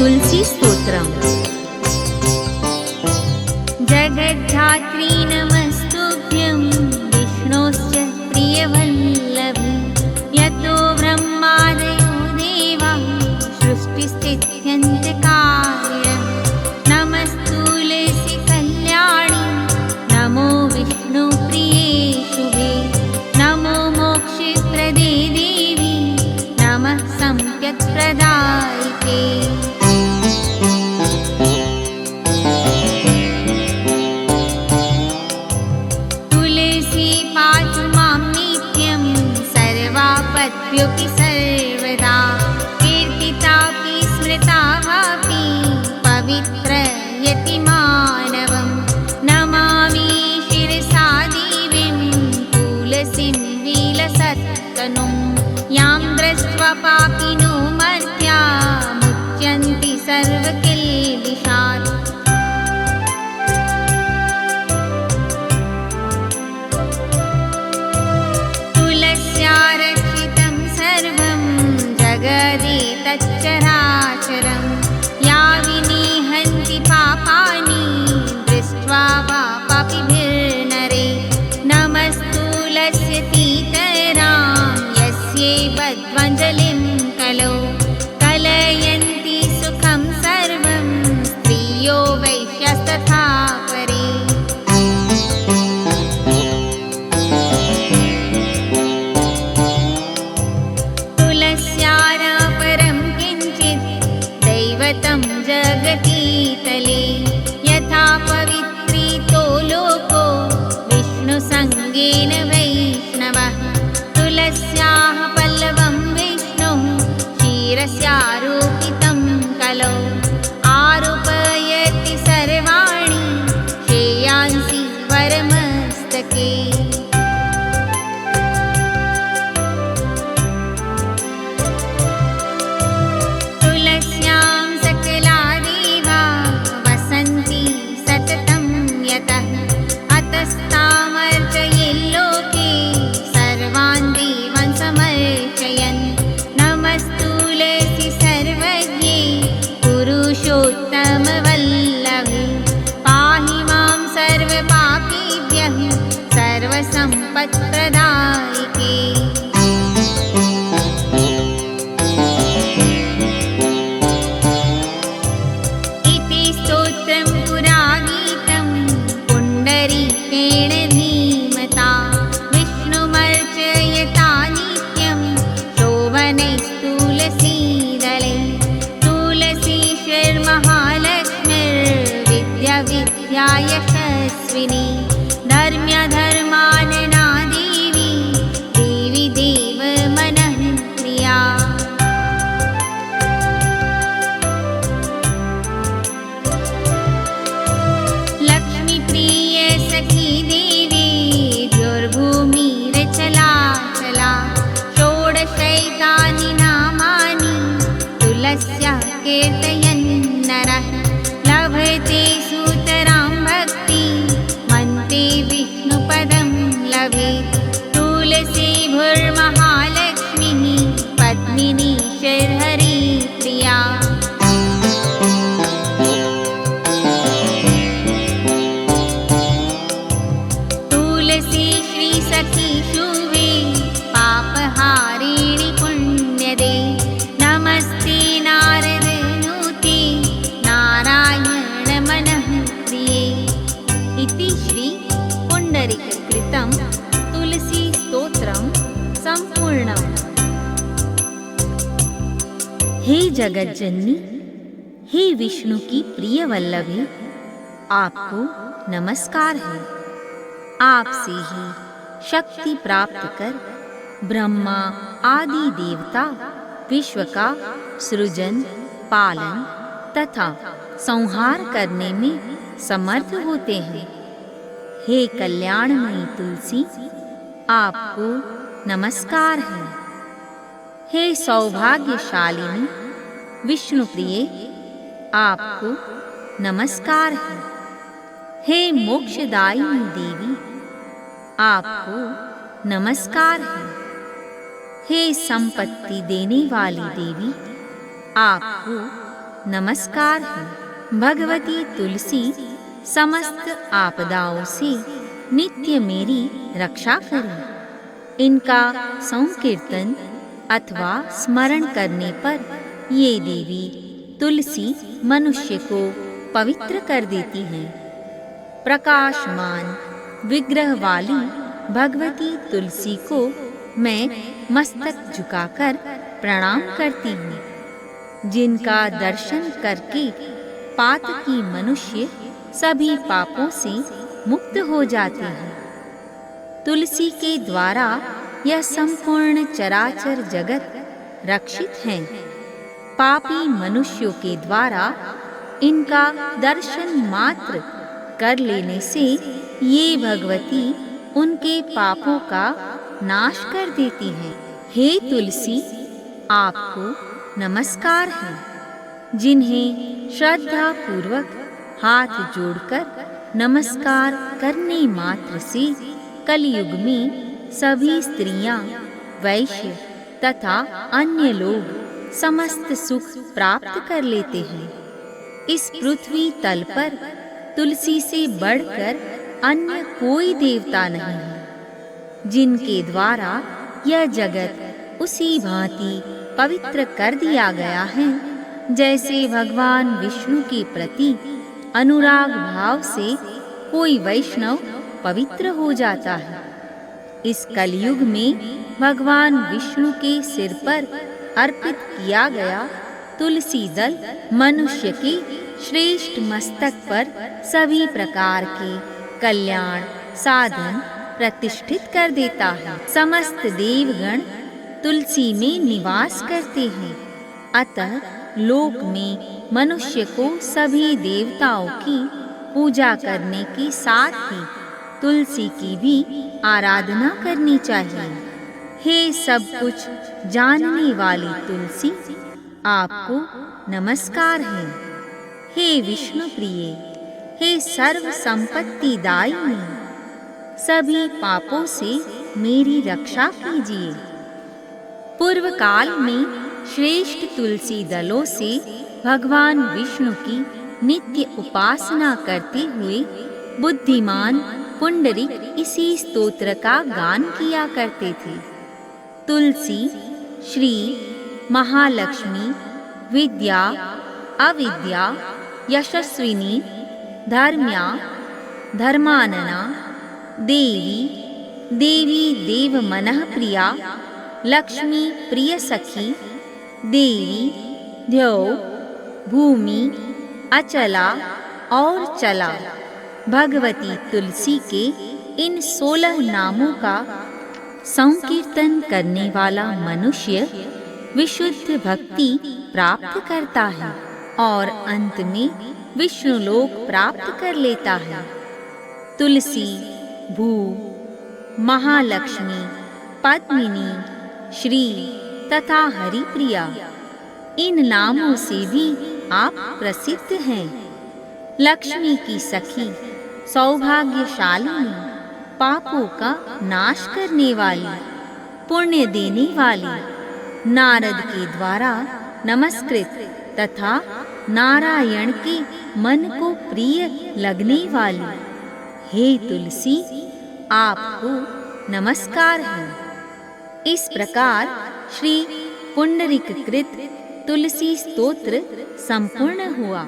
तुलसी स्तोत्रम्। जगद्धात्री नमस्तुभ्यं विष्णोश्च प्रियवल्लभी, यतो ब्रह्मादयो देवा सृष्टिस्थित्यन्तकारिणः। नमस्तुलसी कल्याणी, नमो विष्णुप्रिये शुभे, नमो मोक्षप्रदे देवी, नमः सम्पत्प्रदायिके। तुलसी पातु मां नित्यं सर्वापद्योऽपि सर्वदा, कीर्तितापि स्मृता वापि पवित्रयति मानवं। नमामि शिरसा देवीं तुलसीं विलसत्तनुं, यां दृष्ट्वा पापिनो मर्त्या मुच्यन्ति सर्वकिल्बिषात्। तुलस्या रक्षितं सर्वं जगदेतच्चराचरं, या विनिहन्ति पापानि दृष्ट्वा वा पापिभिर्नरे। नमस्तुलस्यतीतरां यस्यै बद्ध्वञ्जलिं कलौ, कलयन्ति सुखं सर्वं स्त्रियो वैश्यस्तथा परे। तुलस्या न परं किञ्चित् दैवतं जगतीतले, यथा पवित्रीतो लोको विष्णुसङ्गेन वैष्णवः। तुलस्याः पल्लवं विष्णुः शिरस्यारोपितं कलौ, आरोपयति सर्वाणि श्रेयांसि वरमस्तके। तुलस्यां सकला देवा वसन्ति सततं यतः, अतस्तामर्चयेल्लोके सर्वान् देवान् समर्चयन्। नमस्तुलसी सर्वज्ञे पुरुषोत्तमवल्लभे, पाहि मां सर्वपापेभ्यः सर्वसम्पत्प्रदायिके। इति स्तोत्रं पुरागीतं पुण्डरीकेण धीमता, विष्णुमर्चयता नित्यं शोभनैस्तुलसीदले। तुलसी श्रीर्महालक्ष्मीर्विद्या विद्या यशस्विनी, धर्म्यधर्मानना देवी, देवी देवमनः प्रिया। लक्ष्मीप्रिय सखी देवी द्योर्भूमिरचलाचला, षोडशैतानि नामानि तुलस्याः कीर्तयन् नरः। लभते सुतरां भक्ति, मन्ते विष्णुपदं लभेत्। तुलसी भूर्महालक्ष्मीः पद्मिनी शर्हरिप्रिया। तुलसी श्रीसखी शुभे, पापहारिणि पुण्यदे। नमस्ते नारदनुते, नारायण मनः प्रिये। इति श्री पुण्डरीककृतं तुलसी स्तोत्रं सम्पूर्णम्। हे जगज्जननी, हे विष्णु की प्रिय वल्लभी, आपको नमस्कार है। आपसे ही शक्ति प्राप्त कर ब्रह्मा आदि देवता विश्व का सृजन, पालन तथा संहार करने में समर्थ होते हैं। हे कल्याणमयी तुलसी, आपको नमस्कार है। हे सौभाग्यशालिनी विष्णुप्रिये, आपको नमस्कार है। हे मोक्षदायिनी देवी, आपको नमस्कार है। हे संपत्ति देने वाली देवी, आपको नमस्कार है। भगवती तुलसी समस्त आपदाओं से नित्य मेरी रक्षा करें। इनका संकीर्तन अथवा स्मरण करने पर ये देवी तुलसी मनुष्य को पवित्र कर देती हैं। प्रकाशमान विग्रह वाली भगवती तुलसी को मैं मस्तक झुकाकर प्रणाम करती हूँ, जिनका दर्शन करके पातकी मनुष्य सभी पापों से मुक्त हो जाते हैं। तुलसी के द्वारा यह संपूर्ण चराचर जगत रक्षित है। पापी मनुष्यों के द्वारा इनका दर्शन मात्र कर लेने से ये भगवती उनके पापों का नाश कर देती है। हे तुलसी, आपको नमस्कार है। जिन्हें श्रद्धा पूर्वक हाथ जोड़कर नमस्कार करने मात्र से कलयुग में सभी स्त्रियां, वैश्य तथा अन्य लोग समस्त सुख प्राप्त कर लेते हैं। इस पृथ्वी तल पर तुलसी से बढ़कर अन्य कोई देवता नहीं है, जिनके द्वारा यह जगत उसी भांति पवित्र कर दिया गया है जैसे भगवान विष्णु के प्रति अनुराग भाव से कोई वैष्णव पवित्र हो जाता है। इस कलयुग में भगवान विष्णु के सिर पर अर्पित किया गया तुलसी दल मनुष्य के श्रेष्ठ मस्तक पर सभी प्रकार के कल्याण साधन प्रतिष्ठित कर देता है। समस्त देवगण तुलसी में निवास करते हैं, अतः लोक में मनुष्य को सभी देवताओं की पूजा करने के साथ ही तुलसी की भी आराधना करनी चाहिए। हे सब कुछ जानने वाली तुलसी, आपको नमस्कार है। हे विष्णु प्रिय, हे सर्व संपत्ति दायिनी, सभी पापों से मेरी रक्षा कीजिए। पूर्व काल में श्रेष्ठ तुलसी दलों से भगवान विष्णु की नित्य उपासना करते हुए बुद्धिमान पुंडरीक इसी स्तोत्र का गान किया करते थे। तुलसी श्री महालक्ष्मी, विद्या अविद्या यशस्विनी, धर्म्या धर्मानना, देवी देवी देव मनः प्रिया, लक्ष्मी प्रिय सखी, देवी द्यौ भूमि अचला और चला। भगवती तुलसी के इन 16 नामों का संकीर्तन करने वाला मनुष्य विशुद्ध भक्ति प्राप्त करता है और अंत में विष्णु लोक प्राप्त कर लेता है। तुलसी, भू, महालक्ष्मी, पद्मिनी, श्री तथा हरिप्रिया, इन नामों से भी आप प्रसिद्ध हैं। लक्ष्मी की सखी, सौभाग्यशालिनी, पापों का नाश करने वाली, पुण्य देने वाली, नारद के द्वारा नमस्कृत तथा नारायण के मन को प्रिय लगने वाली, हे तुलसी, आपको नमस्कार है। इस प्रकार श्री पुंडरीक कृत तुलसी स्तोत्र संपूर्ण हुआ।